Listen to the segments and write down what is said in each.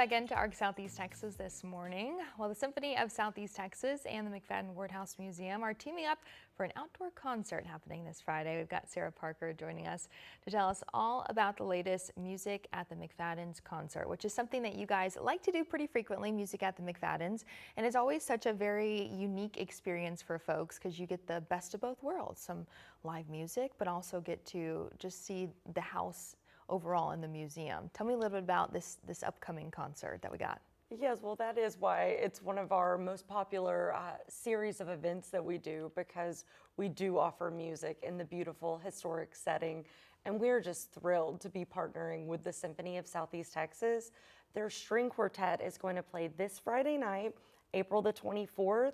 back into ARC Southeast Texas this morning. Well, the Symphony of Southeast Texas and the McFaddin-Ward Museum are teaming up for an outdoor concert happening this Friday. We've got Sarah Parker joining us to tell us all about the latest Music at the McFaddins concert, which is something that you guys like to do pretty frequently, Music at the McFaddins. And it's always such a very unique experience for folks because you get the best of both worlds, some live music, but also get to just see the house overall in the museum. Tell me a little bit about this upcoming concert that we got. Yes, well, that is why it's one of our most popular series of events that we do, because we do offer music in the beautiful historic setting, and we're just thrilled to be partnering with the Symphony of Southeast Texas. Their string quartet is going to play this Friday night, April the 24th.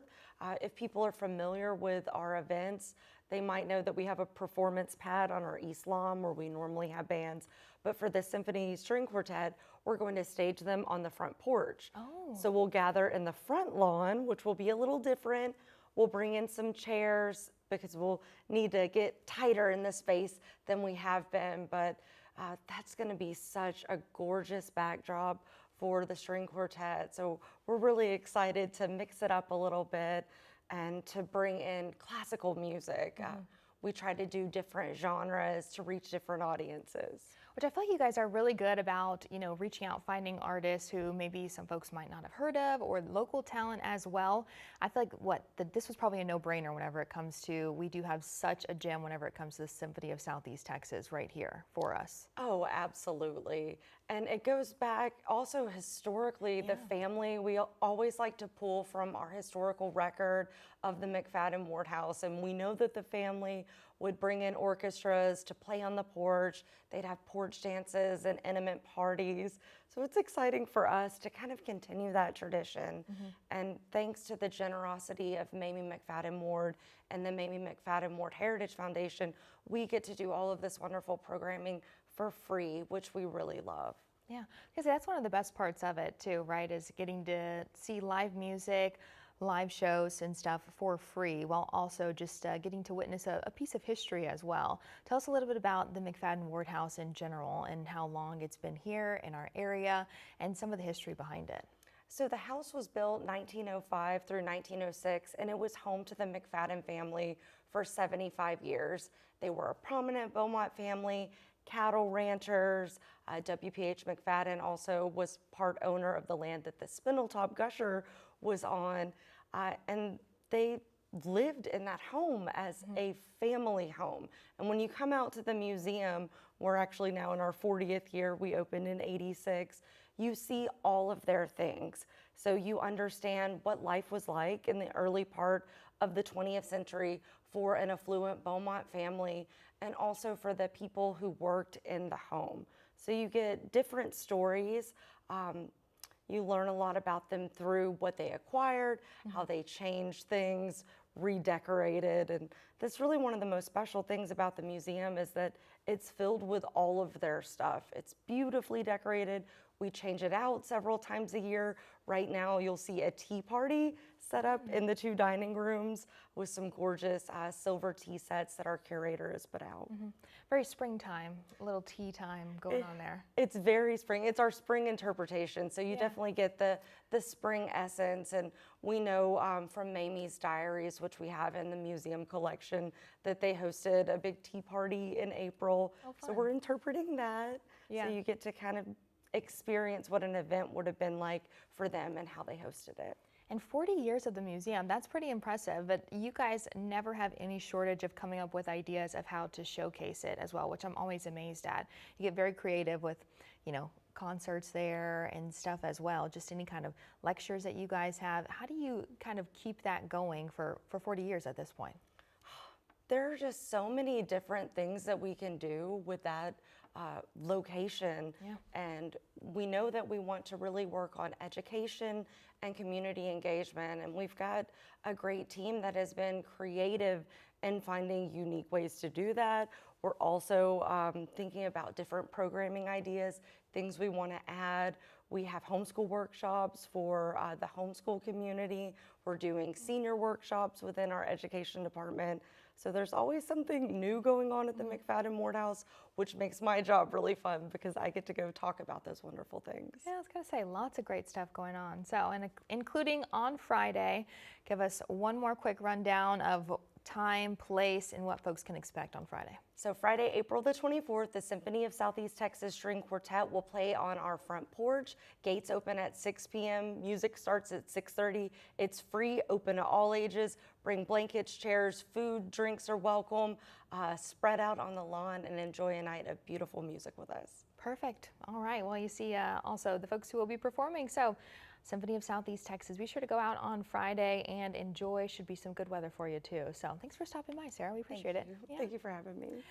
If people are familiar with our events, they might know that we have a performance pad on our East Lawn where we normally have bands. But for the Symphony String Quartet, we're going to stage them on the front porch. Oh. So we'll gather in the front lawn, which will be a little different. We'll bring in some chairs because we'll need to get tighter in the space than we have been. But that's going to be such a gorgeous backdrop for the string quartet. So we're really excited to mix it up a little bit and to bring in classical music. We try to do different genres to reach different audiences. Which I feel like you guys are really good about, reaching out, finding artists who maybe some folks might not have heard of, or local talent as well. I feel like this was probably a no-brainer whenever it comes to, we do have such a gem whenever it comes to the Symphony of Southeast Texas right here for us. Oh, absolutely. And it goes back also historically, the family, we always like to pull from our historical record of the McFaddin-Ward house. And we know that the family would bring in orchestras to play on the porch. They'd have porch dances and intimate parties. So it's exciting for us to kind of continue that tradition. And thanks to the generosity of Mamie McFaddin-Ward and the Mamie McFaddin-Ward Heritage Foundation, we get to do all of this wonderful programming for free, which we really love. Yeah, because that's one of the best parts of it too, right, is getting to see live music, live shows and stuff for free, while also just getting to witness a piece of history as well. Tell us a little bit about the McFaddin-Ward house in general and how long it's been here in our area and some of the history behind it. So the house was built 1905 through 1906, and it was home to the McFaddin family for 75 years. They were a prominent Beaumont family, cattle ranchers. WPH McFaddin also was part owner of the land that the Spindletop Gusher was on, and they lived in that home as a family home. And when you come out to the museum, we're actually now in our 40th year, we opened in '86, you see all of their things. So you understand what life was like in the early part of the 20th century for an affluent Beaumont family, and also for the people who worked in the home. So you get different stories. You learn a lot about them through what they acquired, how they changed things, redecorated. And that's really one of the most special things about the museum, is that it's filled with all of their stuff. It's beautifully decorated. We change it out several times a year. Right now, you'll see a tea party set up in the two dining rooms with some gorgeous silver tea sets that our curator has put out. Very springtime, a little tea time going on there. It's very spring. It's our spring interpretation. So you definitely get the spring essence. And we know from Mamie's diaries, which we have in the museum collection, that they hosted a big tea party in April. So we're interpreting that. So you get to kind of experience what an event would have been like for them and how they hosted it. And 40 years of the museum, that's pretty impressive, but you guys never have any shortage of coming up with ideas of how to showcase it as well, which I'm always amazed at. You get very creative with, concerts there and stuff as well, just any kind of lectures that you guys have. How do you kind of keep that going for 40 years at this point? There are just so many different things that we can do with that location. And we know that we want to really work on education and community engagement. And we've got a great team that has been creative in finding unique ways to do that. We're also thinking about different programming ideas, things we want to add. We have homeschool workshops for the homeschool community. We're doing senior workshops within our education department. So there's always something new going on at the McFaddin-Ward House, which makes my job really fun because I get to go talk about those wonderful things. Yeah, I was going to say, lots of great stuff going on. So, and including on Friday, give us one more quick rundown of time, place, and what folks can expect on Friday. So Friday, April the 24th, the Symphony of Southeast Texas String Quartet will play on our front porch. Gates open at 6 p.m. Music starts at 6:30. It's free, open to all ages. Bring blankets, chairs, food, drinks are welcome. Spread out on the lawn and enjoy a night of beautiful music with us. Perfect. All right. Well, you see also the folks who will be performing. So Symphony of Southeast Texas, be sure to go out on Friday and enjoy. Should be some good weather for you too. So thanks for stopping by, Sarah. We appreciate it. Thank you for having me.